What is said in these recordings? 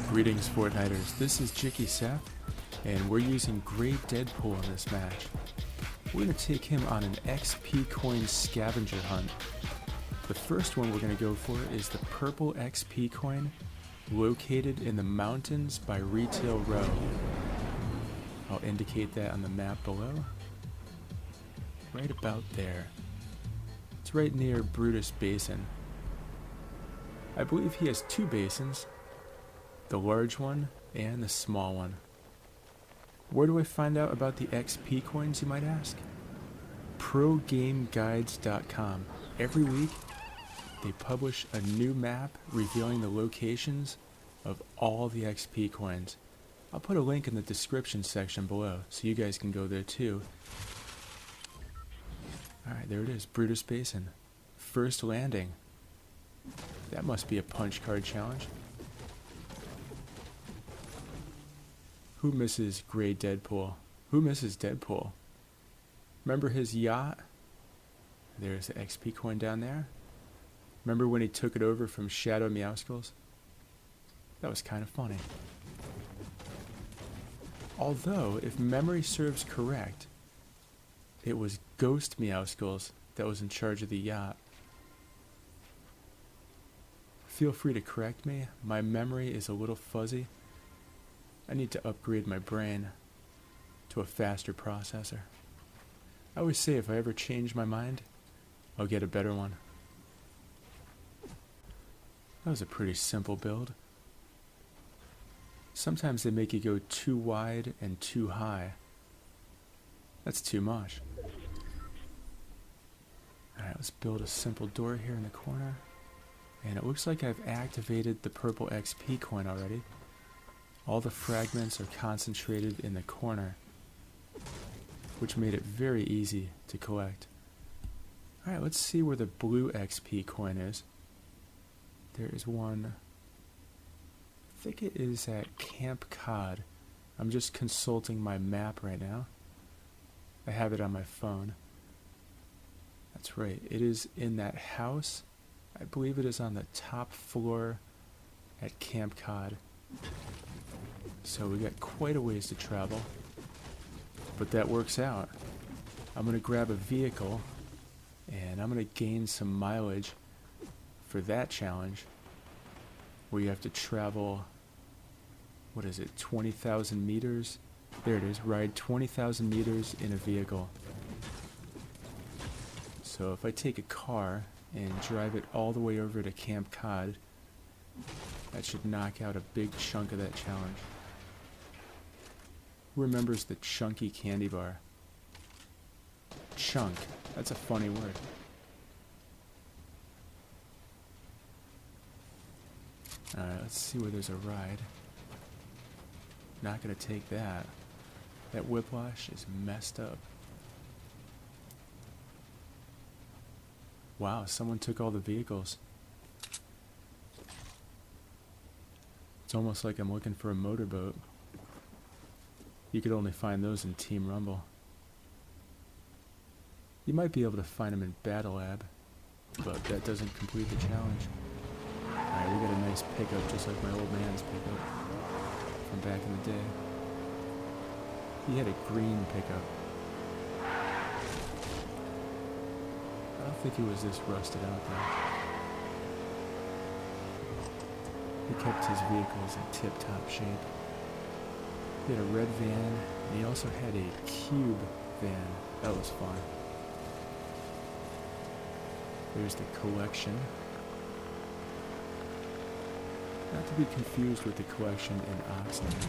Greetings, Fortniters. This is Jicky Seth, and we're using Great Deadpool in this match. We're going to take him on an XP coin scavenger hunt. The first one we're going to go for is the purple XP coin located in the mountains by Retail Row. I'll indicate that on the map below. Right about there. It's right near Brutus Basin. I believe he has two basins, the large one and the small one. Where do I find out about the XP coins, you might ask? ProGameGuides.com. Every week, they publish a new map revealing the locations of all the XP coins. I'll put a link in the description section below so you guys can go there too. Alright, there it is, Brutus Basin. First landing. That must be a punch card challenge. Who misses Great Deadpool? Who misses Deadpool? Remember his yacht? There's the XP coin down there. Remember when he took it over from Shadow Meowskulls? That was kind of funny. Although, if memory serves correct, it was Ghost Meowskulls that was in charge of the yacht. Feel free to correct me. My memory is a little fuzzy. I need to upgrade my brain to a faster processor. I always say if I ever change my mind, I'll get a better one. That was a pretty simple build. Sometimes they make you go too wide and too high. That's too much. Alright, let's build a simple door here in the corner. And it looks like I've activated the purple XP coin already. All the fragments are concentrated in the corner, which made it very easy to collect. Alright, let's see where the blue XP coin is. There is one. I think it is at Camp Cod. I'm just consulting my map right now. I have it on my phone. That's right, it is in that house. I believe it is on the top floor at Camp Cod. So we got quite a ways to travel, but that works out. I'm going to grab a vehicle and I'm going to gain some mileage for that challenge where you have to travel, what is it, 20,000 meters? There it is, ride 20,000 meters in a vehicle. So if I take a car and drive it all the way over to Camp Cod, that should knock out a big chunk of that challenge. Who remembers the chunky candy bar? Chunk. That's a funny word. Alright, let's see where there's a ride. Not gonna take that. That whiplash is messed up. Wow, someone took all the vehicles. It's almost like I'm looking for a motorboat. You could only find those in Team Rumble. You might be able to find them in Battle Lab, but that doesn't complete the challenge. Alright, we got a nice pickup, just like my old man's pickup from back in the day. He had a green pickup. I don't think he was this rusted out though. He kept his vehicles in tip-top shape. He had a red van, and he also had a cube van. That was fun. There's the collection. Not to be confused with the collection in Oxnard.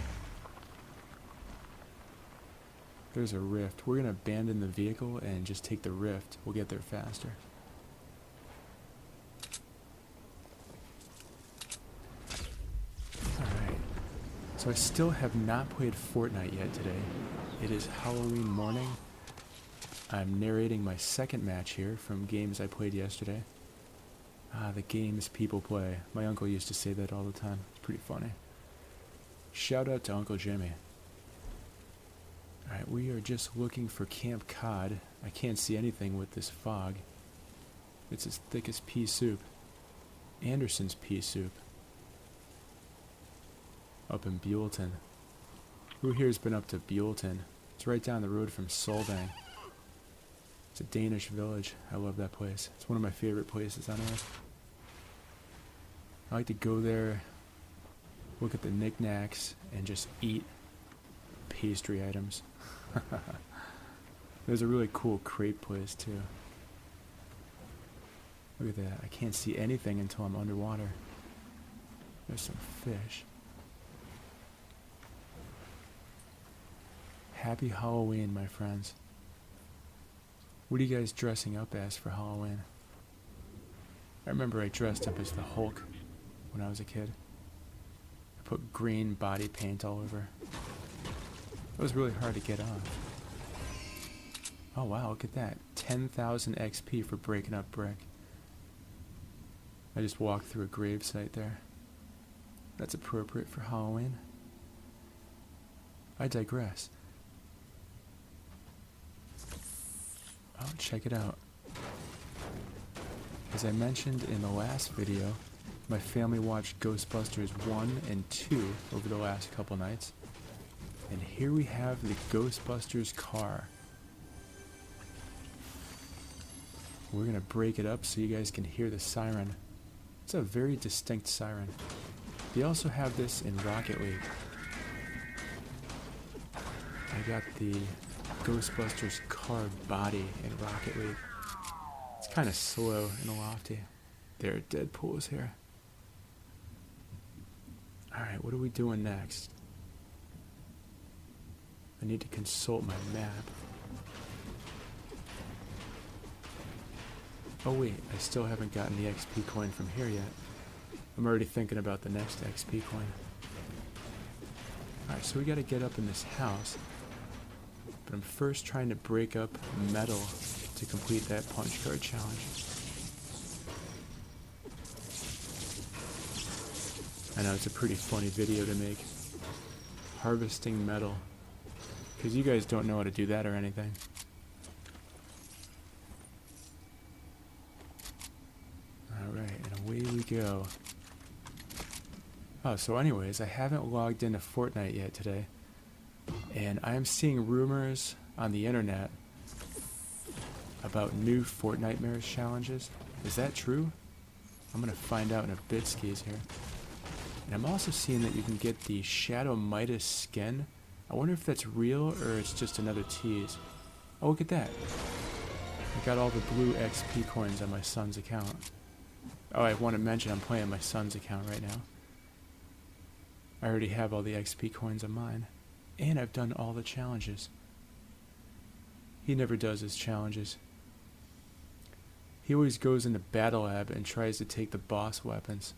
There's a rift. We're going to abandon the vehicle and just take the rift. We'll get there faster. Alright. So I still have not played Fortnite yet today. It is Halloween morning. I'm narrating my second match here from games I played yesterday. The games people play. My uncle used to say that all the time. It's pretty funny. Shout out to Uncle Jimmy. Alright, we are just looking for Camp Cod. I can't see anything with this fog. It's as thick as pea soup. Anderson's pea soup. up in Buellton. Who here's been up to Buellton? It's right down the road from Solvang. It's a Danish village. I love that place. It's one of my favorite places on earth. I like to go there, look at the knickknacks, and just eat pastry items. There's a really cool crepe place too. Look at that. I can't see anything until I'm underwater. There's some fish. Happy Halloween, my friends. What are you guys dressing up as for Halloween? I remember I dressed up as the Hulk when I was a kid. I put green body paint all over. It was really hard to get off. Oh wow, look at that. 10,000 XP for breaking up brick. I just walked through a gravesite there. That's appropriate for Halloween. I digress. Oh, check it out. As I mentioned in the last video, my family watched Ghostbusters 1 and 2 over the last couple nights. And here we have the Ghostbusters car. We're gonna break it up so you guys can hear the siren. It's a very distinct siren. They also have this in Rocket League. I got the Ghostbusters car body in Rocket League. It's kind of slow and lofty. There, Deadpool is here. Alright, what are we doing next? I need to consult my map. Oh wait, I still haven't gotten the XP coin from here yet. I'm already thinking about the next XP coin. Alright, so we gotta get up in this house. But I'm first trying to break up metal to complete that punch card challenge. I know it's a pretty funny video to make. Harvesting metal. Because you guys don't know how to do that or anything. Alright, and away we go. Oh, so anyways, I haven't logged into Fortnite yet today. And I am seeing rumors on the internet about new Fortnitemares challenges. Is that true? I'm going to find out in a bit, skis here. And I'm also seeing that you can get the Shadow Midas skin. I wonder if that's real or it's just another tease. Oh, look at that. I got all the blue XP coins on my son's account. Oh, I want to mention I'm playing my son's account right now. I already have all the XP coins on mine. And I've done all the challenges. He never does his challenges. He always goes into Battle Lab and tries to take the boss weapons.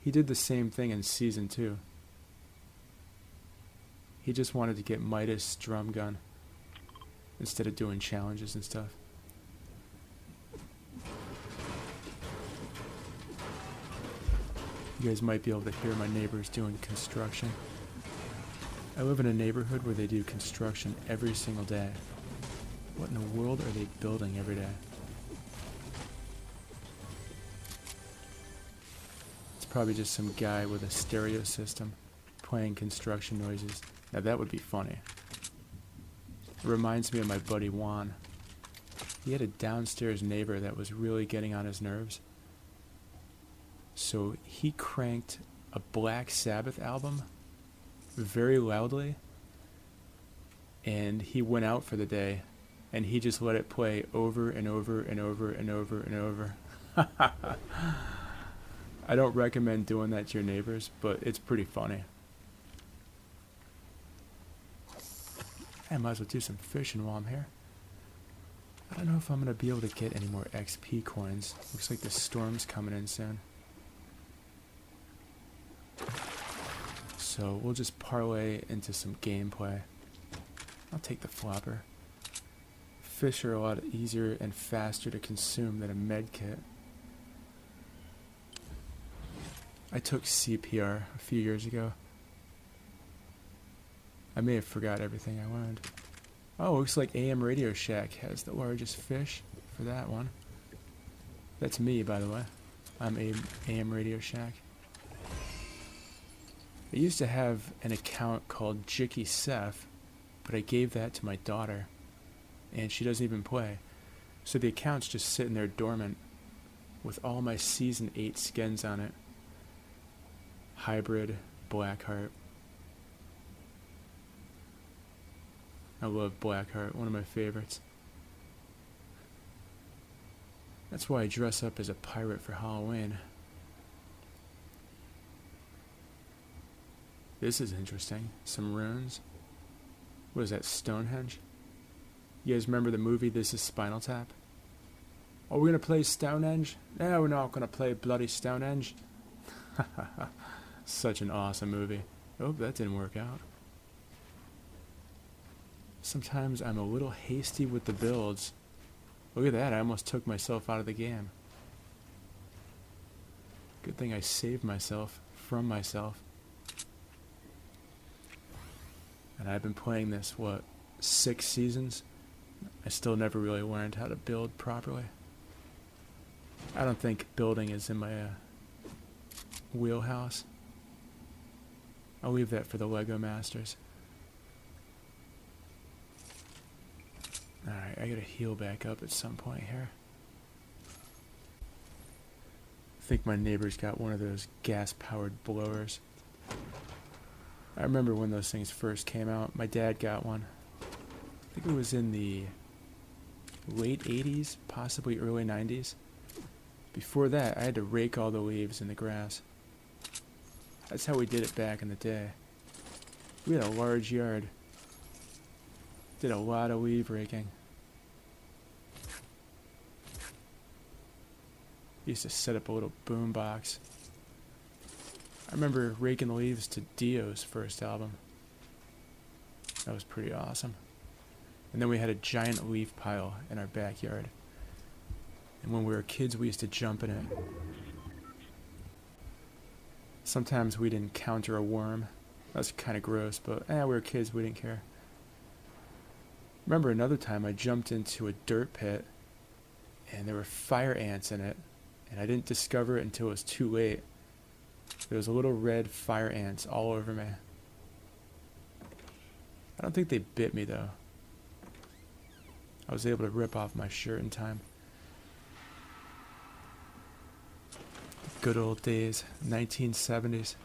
He did the same thing in Season 2. He just wanted to get Midas drum gun instead of doing challenges and stuff. You guys might be able to hear my neighbors doing construction. I live in a neighborhood where they do construction every single day. What in the world are they building every day? It's probably just some guy with a stereo system playing construction noises. Now that would be funny. It reminds me of my buddy Juan. He had a downstairs neighbor that was really getting on his nerves. So he cranked a Black Sabbath album very loudly, and he went out for the day, and he just let it play over and over and over and over and over. I don't recommend doing that to your neighbors, but it's pretty funny. I might as well do some fishing while I'm here. I don't know if I'm going to be able to get any more XP coins. Looks like the storm's coming in soon. So we'll just parlay into some gameplay. I'll take the flopper. Fish are a lot easier and faster to consume than a med kit. I took CPR a few years ago. I may have forgot everything I learned. Oh, looks like AM Radio Shack has the largest fish for that one. That's me, by the way. I'm AM Radio Shack. I used to have an account called Jicky Seth, but I gave that to my daughter, and she doesn't even play. So the account's just sitting there dormant with all my Season 8 skins on it. Hybrid, Blackheart. I love Blackheart, one of my favorites. That's why I dress up as a pirate for Halloween. This is interesting. Some runes. What is that, Stonehenge? You guys remember the movie This Is Spinal Tap? Are we going to play Stonehenge? No, we're not going to play bloody Stonehenge. Such an awesome movie. Oh, that didn't work out. Sometimes I'm a little hasty with the builds. Look at that, I almost took myself out of the game. Good thing I saved myself from myself. And I've been playing this, 6 seasons? I still never really learned how to build properly. I don't think building is in my wheelhouse. I'll leave that for the Lego Masters. Alright, I gotta heal back up at some point here. I think my neighbor's got one of those gas-powered blowers. I remember when those things first came out. My dad got one. I think it was in the late 80s, possibly early 90s. Before that, I had to rake all the leaves in the grass. That's how we did it back in the day. We had a large yard. Did a lot of leaf raking. Used to set up a little boom box. I remember raking the leaves to Dio's first album. That was pretty awesome. And then we had a giant leaf pile in our backyard. And when we were kids, we used to jump in it. Sometimes we'd encounter a worm. That was kind of gross, but we were kids, we didn't care. Remember another time I jumped into a dirt pit and there were fire ants in it, and I didn't discover it until it was too late. There was little red fire ants all over me. I don't think they bit me though. I was able to rip off my shirt in time. Good old days, 1970s.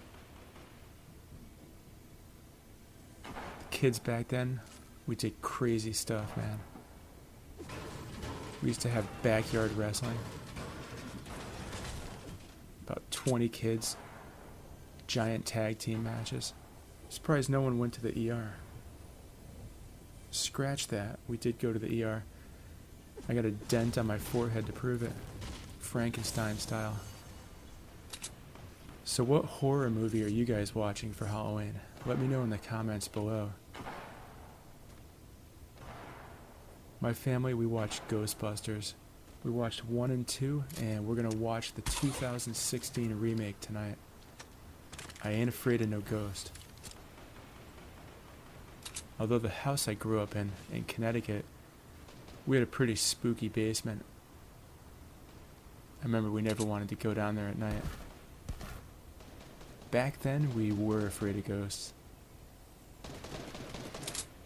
The kids back then, we did crazy stuff, man. We used to have backyard wrestling. About 20 kids. Giant tag team matches. Surprised no one went to the ER. Scratch that. We did go to the ER. I got a dent on my forehead to prove it. Frankenstein style. So what horror movie are you guys watching for Halloween? Let me know in the comments below. My family, we watched Ghostbusters. We watched 1 and 2, and we're going to watch the 2016 remake tonight. I ain't afraid of no ghost. Although the house I grew up in Connecticut, we had a pretty spooky basement. I remember we never wanted to go down there at night. Back then, we were afraid of ghosts.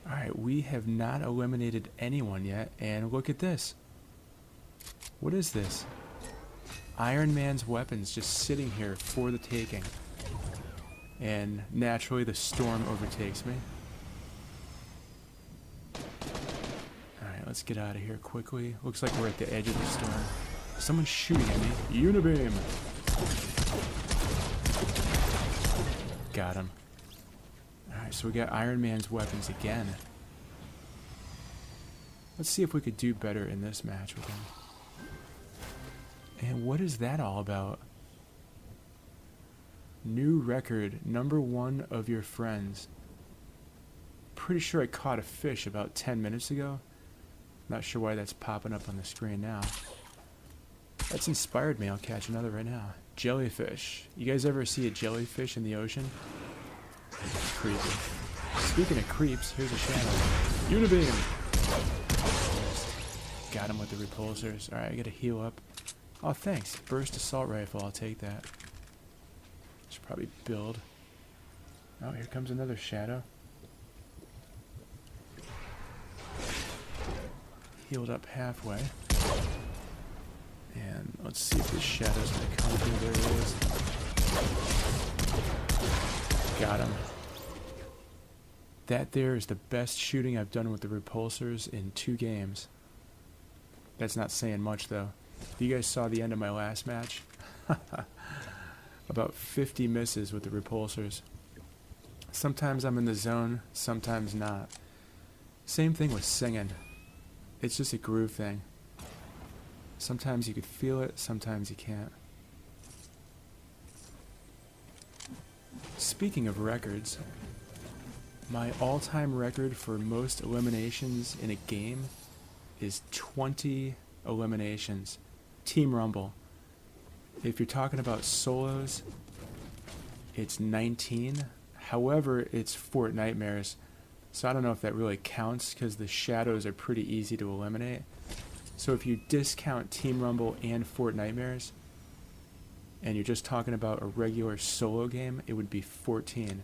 Alright, we have not eliminated anyone yet, and look at this. What is this? Iron Man's weapons just sitting here for the taking. And naturally the storm overtakes me. Alright, let's get out of here quickly. Looks like we're at the edge of the storm. Someone's shooting at me. Unibeam! Got him. Alright, so we got Iron Man's weapons again. Let's see if we could do better in this match with him. And what is that all about? New record, #1 of your friends. Pretty sure I caught a fish about 10 minutes ago. Not sure why that's popping up on the screen now. That's inspired me. I'll catch another right now. Jellyfish. You guys ever see a jellyfish in the ocean? It's creepy. Speaking of creeps, here's a shadow. Unibeam! Got him with the repulsors. Alright, I gotta heal up. Oh, thanks. Burst assault rifle. I'll take that. Should probably build. Oh, here comes another shadow. Healed up halfway. And let's see if this shadow's gonna come through. There he is. Got him. That there is the best shooting I've done with the repulsors in 2 games. That's not saying much though. You guys saw the end of my last match? About 50 misses with the repulsors. Sometimes I'm in the zone, sometimes not. Same thing with singing. It's just a groove thing. Sometimes you could feel it, sometimes you can't. Speaking of records, my all-time record for most eliminations in a game is 20 eliminations. Team Rumble. If you're talking about solos, it's 19. However, it's Fortnitemares, so I don't know if that really counts because the shadows are pretty easy to eliminate. So if you discount Team Rumble and Fortnitemares, and you're just talking about a regular solo game, it would be 14.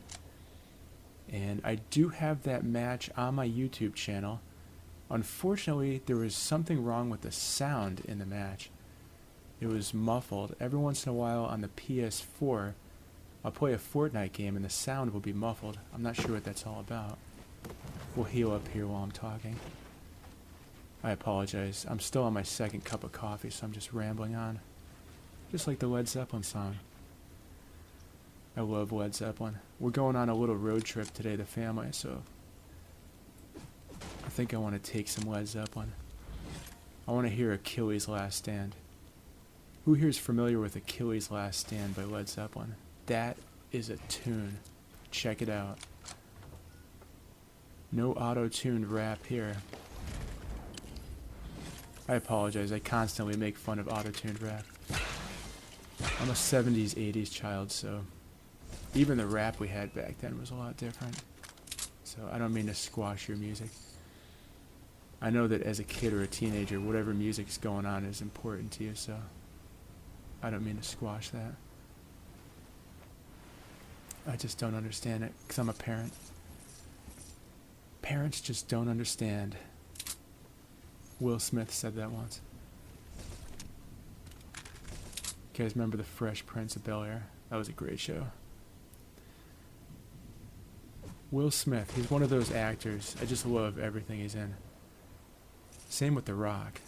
And I do have that match on my YouTube channel. Unfortunately, there was something wrong with the sound in the match. It was muffled. Every once in a while on the PS4, I'll play a Fortnite game and the sound will be muffled. I'm not sure what that's all about. We'll heal up here while I'm talking. I apologize. I'm still on my second cup of coffee, so I'm just rambling on. Just like the Led Zeppelin song. I love Led Zeppelin. We're going on a little road trip today, the family, so I think I want to take some Led Zeppelin. I want to hear Achilles' Last Stand. Who here is familiar with Achilles' Last Stand by Led Zeppelin? That is a tune. Check it out. No auto-tuned rap here. I apologize, I constantly make fun of auto-tuned rap. I'm a 70s, 80s child, so even the rap we had back then was a lot different. So I don't mean to squash your music. I know that as a kid or a teenager, whatever music's going on is important to you, so I don't mean to squash that. I just don't understand it, because I'm a parent. Parents just don't understand. Will Smith said that once. You guys remember The Fresh Prince of Bel-Air? That was a great show. Will Smith, he's one of those actors. I just love everything he's in. Same with The Rock.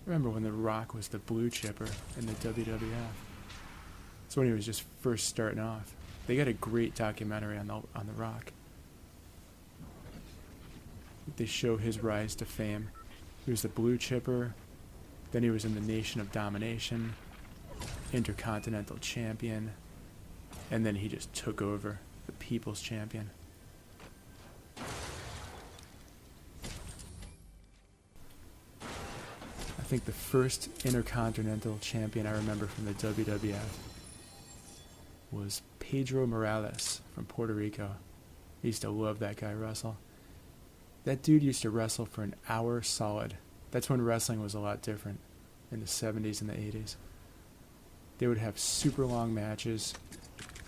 Remember when The Rock was the blue chipper in the WWF? That's when he was just first starting off. They got a great documentary on The Rock. They show his rise to fame. He was the blue chipper, then he was in the Nation of Domination, Intercontinental Champion, and then he just took over, the People's Champion. I think the first Intercontinental Champion I remember from the WWF was Pedro Morales from Puerto Rico. I used to love that guy wrestle. That dude used to wrestle for an hour solid. That's when wrestling was a lot different, in the 70s and the 80s. They would have super long matches.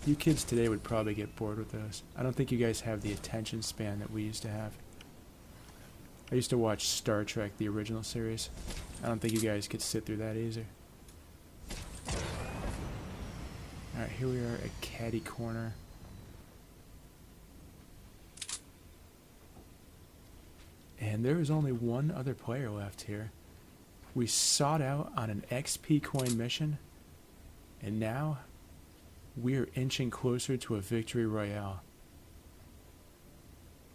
You kids today would probably get bored with those. I don't think you guys have the attention span that we used to have. I used to watch Star Trek, the original series. I don't think you guys could sit through that either. Alright, here we are at Caddy Corner. And there is only one other player left here. We sought out on an XP coin mission, and now we are inching closer to a victory royale.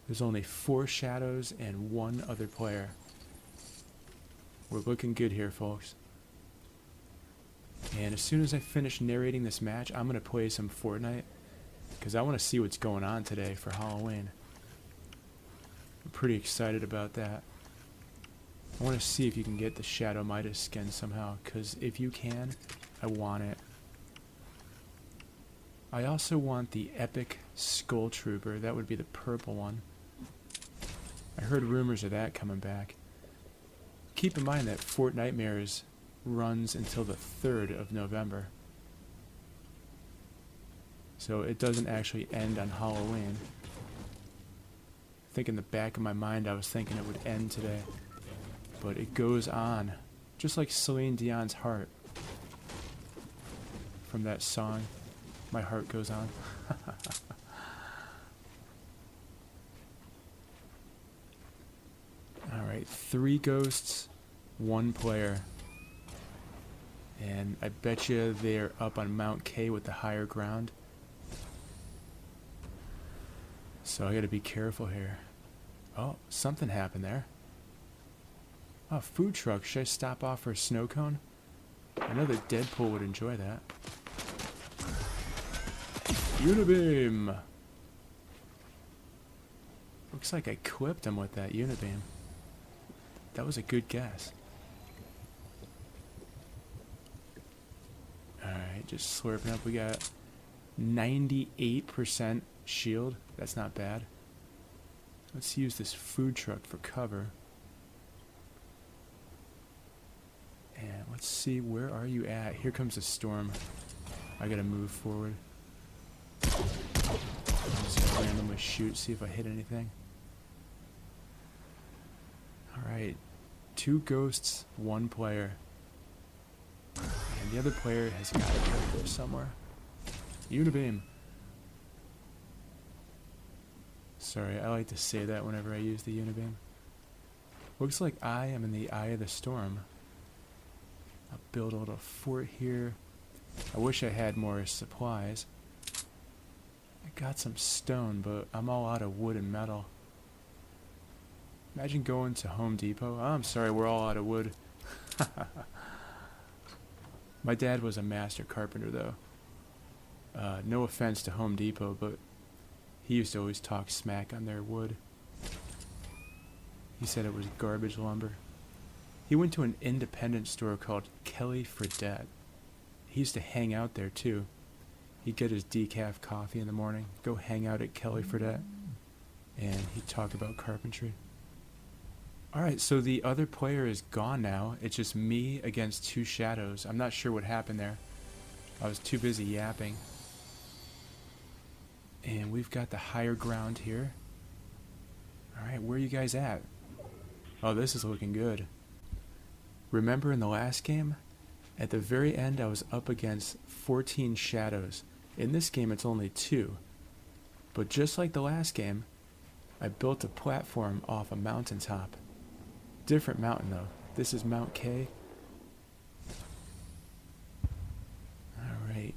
There's only 4 shadows and 1 other player. We're looking good here, folks. And as soon as I finish narrating this match, I'm going to play some Fortnite, because I want to see what's going on today for Halloween. I'm pretty excited about that. I want to see if you can get the Shadow Midas skin somehow, because if you can, I want it. I also want the Epic Skull Trooper. That would be the purple one. I heard rumors of that coming back. Keep in mind that Fortnitemares runs until the 3rd of November. So it doesn't actually end on Halloween. I think in the back of my mind I was thinking it would end today. But it goes on. Just like Celine Dion's Heart. From that song, My Heart Goes On. Alright, 3 ghosts, 1 player. And I bet you they're up on Mount K with the higher ground. So I gotta be careful here. Oh, something happened there. Oh, food truck. Should I stop off for a snow cone? I know that Deadpool would enjoy that. Unibeam! Looks like I clipped him with that Unibeam. That was a good guess. Alright, just slurping up. We got 98% shield. That's not bad. Let's use this food truck for cover. And let's see, where are you at? Here comes a storm. I gotta move forward. I'm just gonna randomly shoot, see if I hit anything. Alright, 2 ghosts, 1 player. And the other player has got to be up there somewhere. Unibeam. Sorry, I like to say that whenever I use the Unibeam. Looks like I am in the eye of the storm. I'll build a little fort here. I wish I had more supplies. I got some stone, but I'm all out of wood and metal. Imagine going to Home Depot. Oh, I'm sorry, we're all out of wood. My dad was a master carpenter, though. No offense to Home Depot, but he used to always talk smack on their wood. He said it was garbage lumber. He went to an independent store called Kelly Fredette. He used to hang out there too. He'd get his decaf coffee in the morning, go hang out at Kelly Fredette, and he'd talk about carpentry. Alright, so the other player is gone now. It's just me against 2 shadows. I'm not sure what happened there. I was too busy yapping. And we've got the higher ground here. Alright, where are you guys at? Oh, this is looking good. Remember in the last game? At the very end I was up against 14 shadows. In this game it's only 2. But just like the last game, I built a platform off a mountaintop. Different mountain though. This is Mount K. Alright.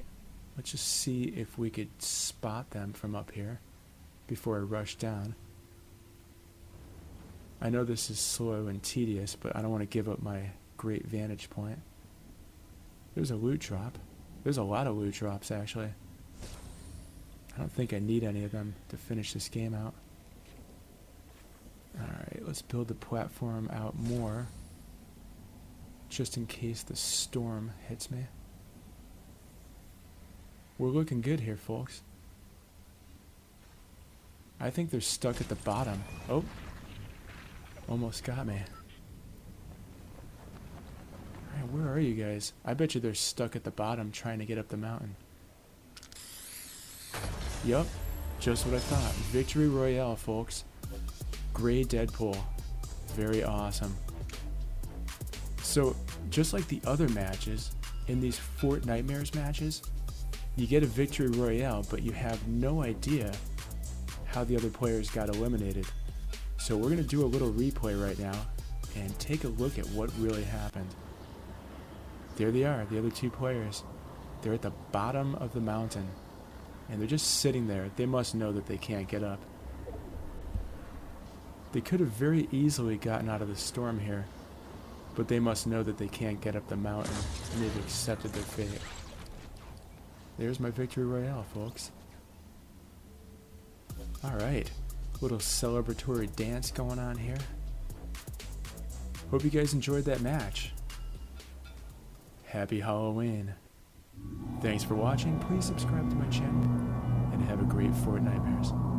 Let's just see if we could spot them from up here before I rush down. I know this is slow and tedious, but I don't want to give up my great vantage point. There's a loot drop. There's a lot of loot drops, actually. I don't think I need any of them to finish this game out. Alright, let's build the platform out more, just in case the storm hits me. We're looking good here, folks. I think they're stuck at the bottom. Oh, almost got me. Alright, where are you guys? I bet you they're stuck at the bottom trying to get up the mountain. Yup, just what I thought. Victory Royale, folks. Gray Deadpool. Very awesome. So, just like the other matches, in these Fortnitemares matches, you get a Victory Royale, but you have no idea how the other players got eliminated. So we're going to do a little replay right now and take a look at what really happened. There they are, the other 2 players. They're at the bottom of the mountain, and they're just sitting there. They must know that they can't get up. They could have very easily gotten out of the storm here, but they must know that they can't get up the mountain, and they've accepted their fate. There's my Victory Royale, folks. Alright, little celebratory dance going on here. Hope you guys enjoyed that match. Happy Halloween. Thanks for watching. Please subscribe to my channel, and have a great Fortnitemares.